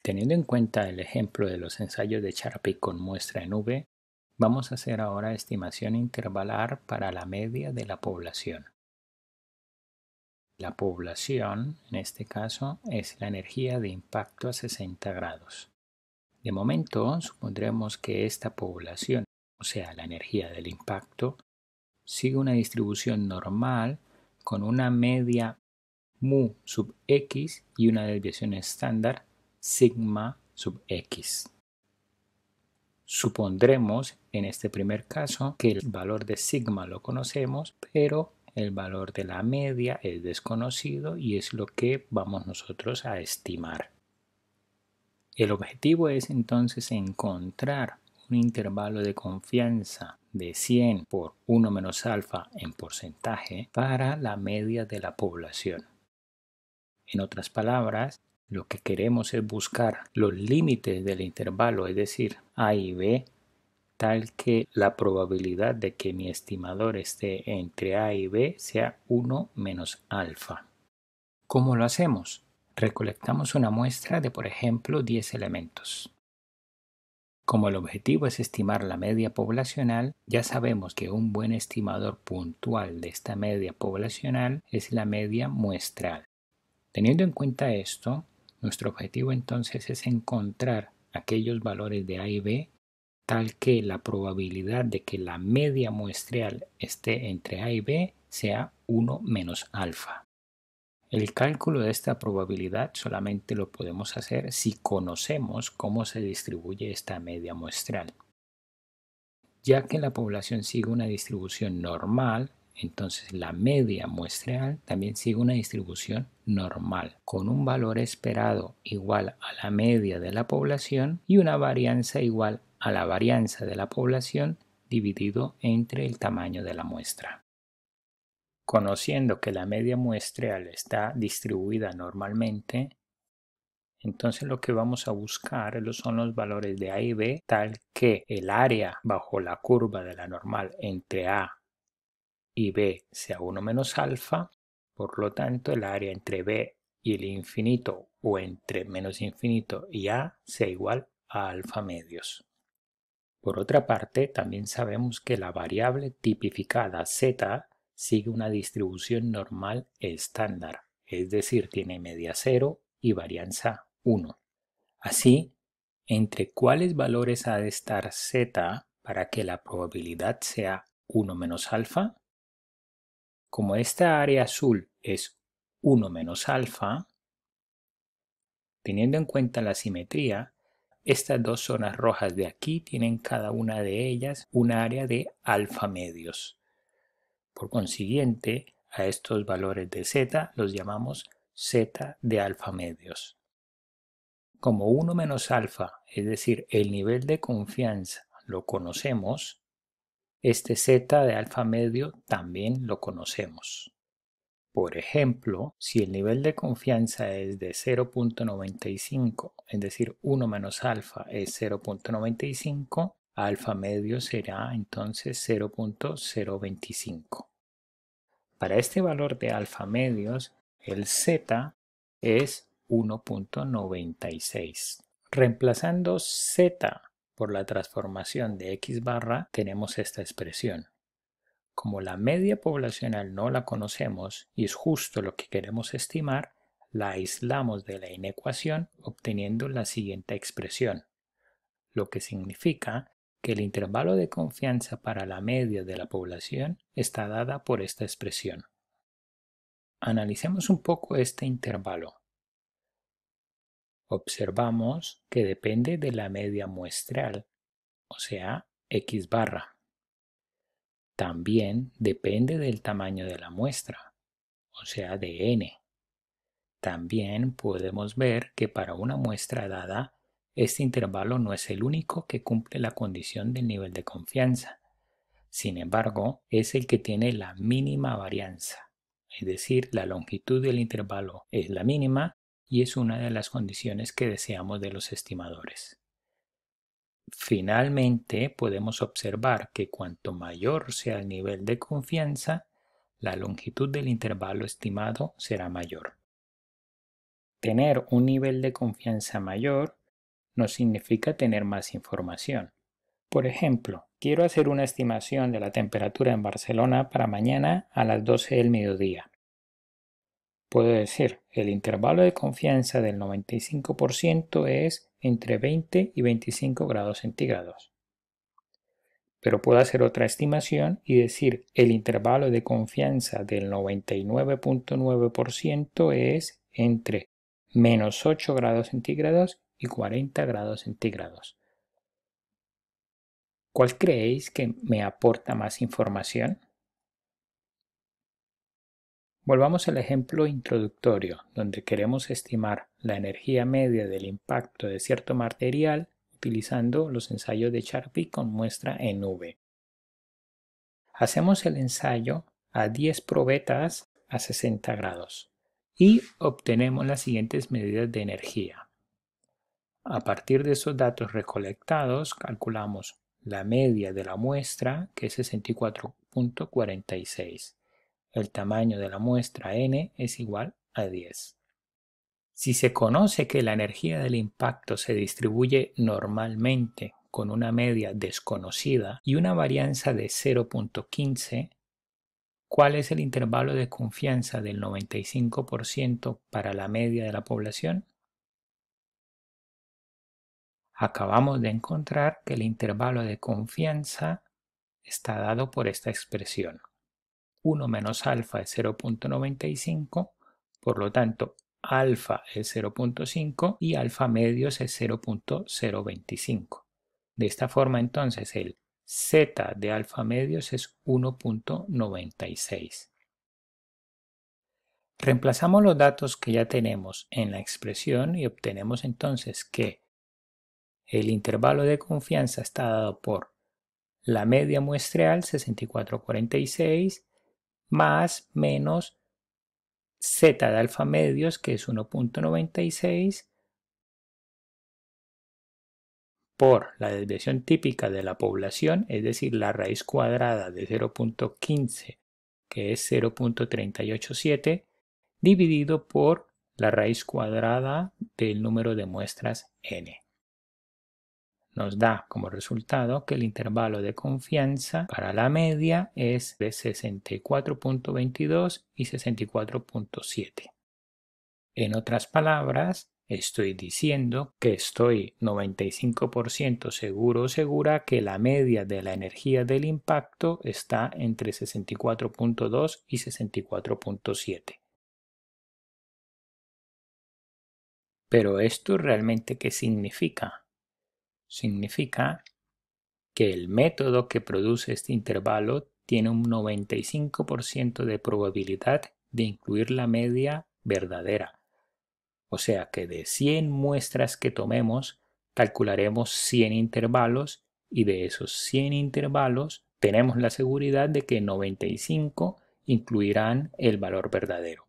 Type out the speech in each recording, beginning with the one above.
Teniendo en cuenta el ejemplo de los ensayos de Charpy con muestra en V, vamos a hacer ahora estimación intervalar para la media de la población. La población, en este caso, es la energía de impacto a 60 grados. De momento, supondremos que esta población, o sea, la energía del impacto, sigue una distribución normal con una media mu sub x y una desviación estándar sigma sub x. Supondremos en este primer caso que el valor de sigma lo conocemos, pero el valor de la media es desconocido y es lo que vamos nosotros a estimar. El objetivo es entonces encontrar un intervalo de confianza de 100 por 1 menos alfa en porcentaje para la media de la población. En otras palabras, lo que queremos es buscar los límites del intervalo, es decir, A y B, tal que la probabilidad de que mi estimador esté entre A y B sea 1 menos alfa. ¿Cómo lo hacemos? Recolectamos una muestra de, por ejemplo, 10 elementos. Como el objetivo es estimar la media poblacional, ya sabemos que un buen estimador puntual de esta media poblacional es la media muestral. Teniendo en cuenta esto, nuestro objetivo entonces es encontrar aquellos valores de A y B tal que la probabilidad de que la media muestral esté entre A y B sea 1 menos alfa. El cálculo de esta probabilidad solamente lo podemos hacer si conocemos cómo se distribuye esta media muestral. Ya que la población sigue una distribución normal, entonces la media muestral también sigue una distribución normal, con un valor esperado igual a la media de la población y una varianza igual a la varianza de la población dividido entre el tamaño de la muestra. Conociendo que la media muestral está distribuida normalmente, entonces lo que vamos a buscar son los valores de A y B tal que el área bajo la curva de la normal entre A y B sea 1 menos alfa, por lo tanto el área entre B y el infinito o entre menos infinito y A sea igual a alfa medios. Por otra parte, también sabemos que la variable tipificada z sigue una distribución normal estándar, es decir, tiene media 0 y varianza 1. Así, ¿entre cuáles valores ha de estar z para que la probabilidad sea 1 menos alfa? Como esta área azul es 1 menos alfa, teniendo en cuenta la simetría, estas dos zonas rojas de aquí tienen cada una de ellas un área de alfa medios. Por consiguiente, a estos valores de z los llamamos z de alfa medios. Como 1 menos alfa, es decir, el nivel de confianza, lo conocemos, este z de alfa medio también lo conocemos. Por ejemplo, si el nivel de confianza es de 0.95, es decir, 1 menos alfa es 0.95, alfa medio será entonces 0.025. Para este valor de alfa medios, el z es 1.96. Reemplazando z por la transformación de x barra, tenemos esta expresión. Como la media poblacional no la conocemos y es justo lo que queremos estimar, la aislamos de la inecuación obteniendo la siguiente expresión, lo que significa que el intervalo de confianza para la media de la población está dada por esta expresión. Analicemos un poco este intervalo. Observamos que depende de la media muestral, o sea, x barra. También depende del tamaño de la muestra, o sea, de n. También podemos ver que para una muestra dada, este intervalo no es el único que cumple la condición del nivel de confianza. Sin embargo, es el que tiene la mínima varianza, es decir, la longitud del intervalo es la mínima y es una de las condiciones que deseamos de los estimadores. Finalmente, podemos observar que cuanto mayor sea el nivel de confianza, la longitud del intervalo estimado será mayor. tener un nivel de confianza mayor no significa tener más información. Por ejemplo, quiero hacer una estimación de la temperatura en Barcelona para mañana a las 12 del mediodía. Puedo decir, el intervalo de confianza del 95% es entre 20 y 25 grados centígrados. Pero puedo hacer otra estimación y decir, el intervalo de confianza del 99.9% es entre menos 8 grados centígrados y 40 grados centígrados. ¿Cuál creéis que me aporta más información? Volvamos al ejemplo introductorio, donde queremos estimar la energía media del impacto de cierto material utilizando los ensayos de Charpy con muestra en V. Hacemos el ensayo a 10 probetas a 60 grados y obtenemos las siguientes medidas de energía. A partir de esos datos recolectados, calculamos la media de la muestra, que es 64.46. El tamaño de la muestra n es igual a 10. Si se conoce que la energía del impacto se distribuye normalmente con una media desconocida y una varianza de 0.15, ¿cuál es el intervalo de confianza del 95% para la media de la población? Acabamos de encontrar que el intervalo de confianza está dado por esta expresión. 1 menos alfa es 0.95, por lo tanto alfa es 0.5 y alfa medios es 0.025. De esta forma entonces el z de alfa medios es 1.96. Reemplazamos los datos que ya tenemos en la expresión y obtenemos entonces que el intervalo de confianza está dado por la media muestreal 64.46 más menos z de alfa medios, que es 1.96, por la desviación típica de la población, es decir, la raíz cuadrada de 0.15, que es 0.387, dividido por la raíz cuadrada del número de muestras n. Nos da como resultado que el intervalo de confianza para la media es de 64.22 y 64.7. En otras palabras, estoy diciendo que estoy 95% seguro o segura que la media de la energía del impacto está entre 64.2 y 64.7. Pero ¿esto realmente qué significa? Significa que el método que produce este intervalo tiene un 95% de probabilidad de incluir la media verdadera. O sea que de 100 muestras que tomemos, calcularemos 100 intervalos y de esos 100 intervalos tenemos la seguridad de que 95 incluirán el valor verdadero.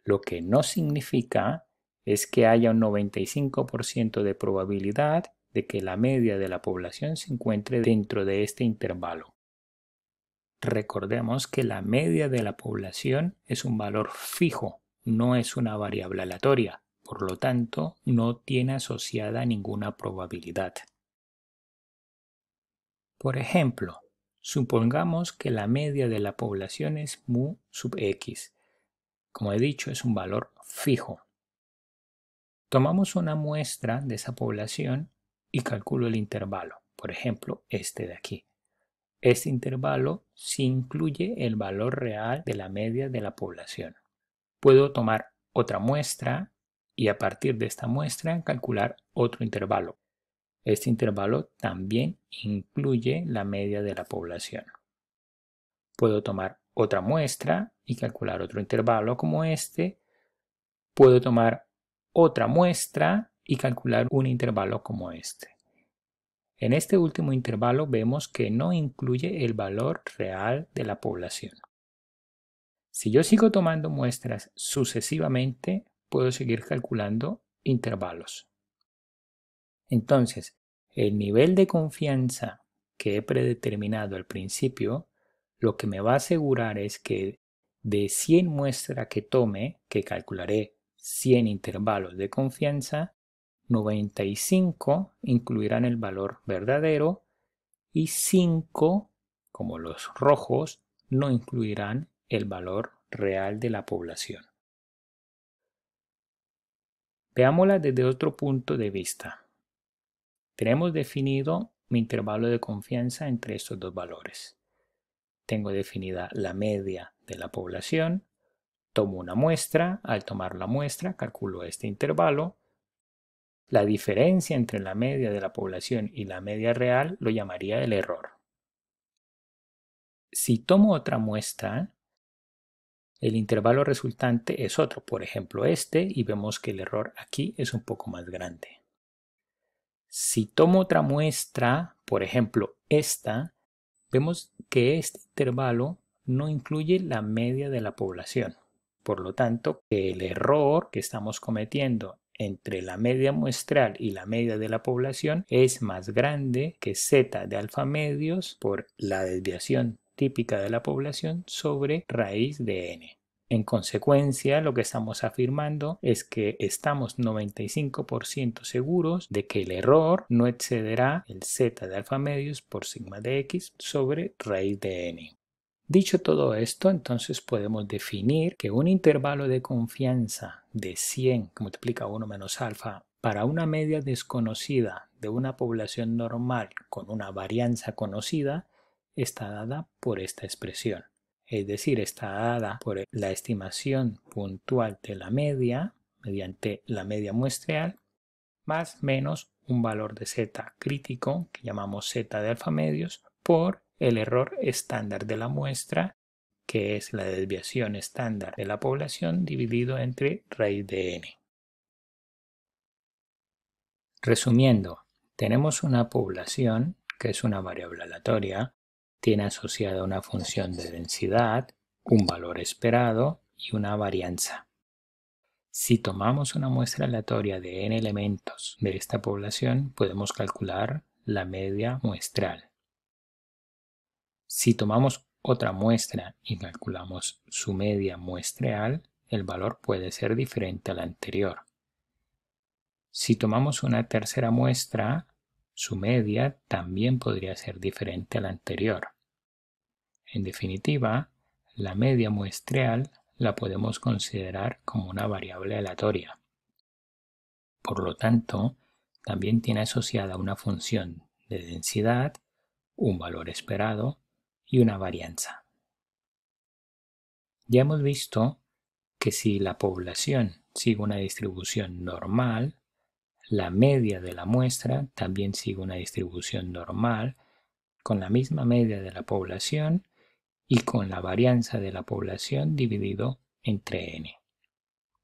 Lo que no significa es que haya un 95% de probabilidad de que la media de la población se encuentre dentro de este intervalo. Recordemos que la media de la población es un valor fijo, no es una variable aleatoria, por lo tanto no tiene asociada ninguna probabilidad. Por ejemplo, supongamos que la media de la población es mu sub x. Como he dicho, es un valor fijo. Tomamos una muestra de esa población y calculo el intervalo, por ejemplo, este de aquí. Este intervalo sí incluye el valor real de la media de la población. Puedo tomar otra muestra y a partir de esta muestra calcular otro intervalo. Este intervalo también incluye la media de la población. Puedo tomar otra muestra y calcular otro intervalo como este. Puedo tomar otra muestra y calcular un intervalo como este. En este último intervalo vemos que no incluye el valor real de la población. Si yo sigo tomando muestras sucesivamente, puedo seguir calculando intervalos. Entonces, el nivel de confianza que he predeterminado al principio, lo que me va a asegurar es que de 100 muestras que tome, que calcularé 100 intervalos de confianza, 95 incluirán el valor verdadero y 5, como los rojos, no incluirán el valor real de la población. Veámosla desde otro punto de vista. Tenemos definido mi intervalo de confianza entre estos dos valores. Tengo definida la media de la población, tomo una muestra, al tomar la muestra calculo este intervalo. La diferencia entre la media de la población y la media real lo llamaría el error. Si tomo otra muestra, el intervalo resultante es otro, por ejemplo este, y vemos que el error aquí es un poco más grande. Si tomo otra muestra, por ejemplo esta, vemos que este intervalo no incluye la media de la población. Por lo tanto, el error que estamos cometiendo entre la media muestral y la media de la población es más grande que z de alfa medios por la desviación típica de la población sobre raíz de n. En consecuencia, lo que estamos afirmando es que estamos 95% seguros de que el error no excederá el z de alfa medios por sigma de x sobre raíz de n. Dicho todo esto, entonces podemos definir que un intervalo de confianza de 100 que multiplica 1 menos alfa para una media desconocida de una población normal con una varianza conocida está dada por esta expresión. Es decir, está dada por la estimación puntual de la media mediante la media muestreal más menos un valor de z crítico que llamamos z de alfa medios por el error estándar de la muestra, que es la desviación estándar de la población dividido entre raíz de n. Resumiendo, tenemos una población que es una variable aleatoria, tiene asociada una función de densidad, un valor esperado y una varianza. Si tomamos una muestra aleatoria de n elementos de esta población, podemos calcular la media muestral. Si tomamos otra muestra y calculamos su media muestreal, el valor puede ser diferente al anterior. Si tomamos una tercera muestra, su media también podría ser diferente a la anterior. En definitiva, la media muestreal la podemos considerar como una variable aleatoria. Por lo tanto, también tiene asociada una función de densidad, un valor esperado y una varianza. Ya hemos visto que si la población sigue una distribución normal, la media de la muestra también sigue una distribución normal con la misma media de la población y con la varianza de la población dividido entre n.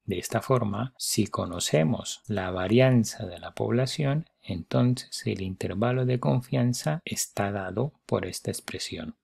De esta forma, si conocemos la varianza de la población, entonces el intervalo de confianza está dado por esta expresión.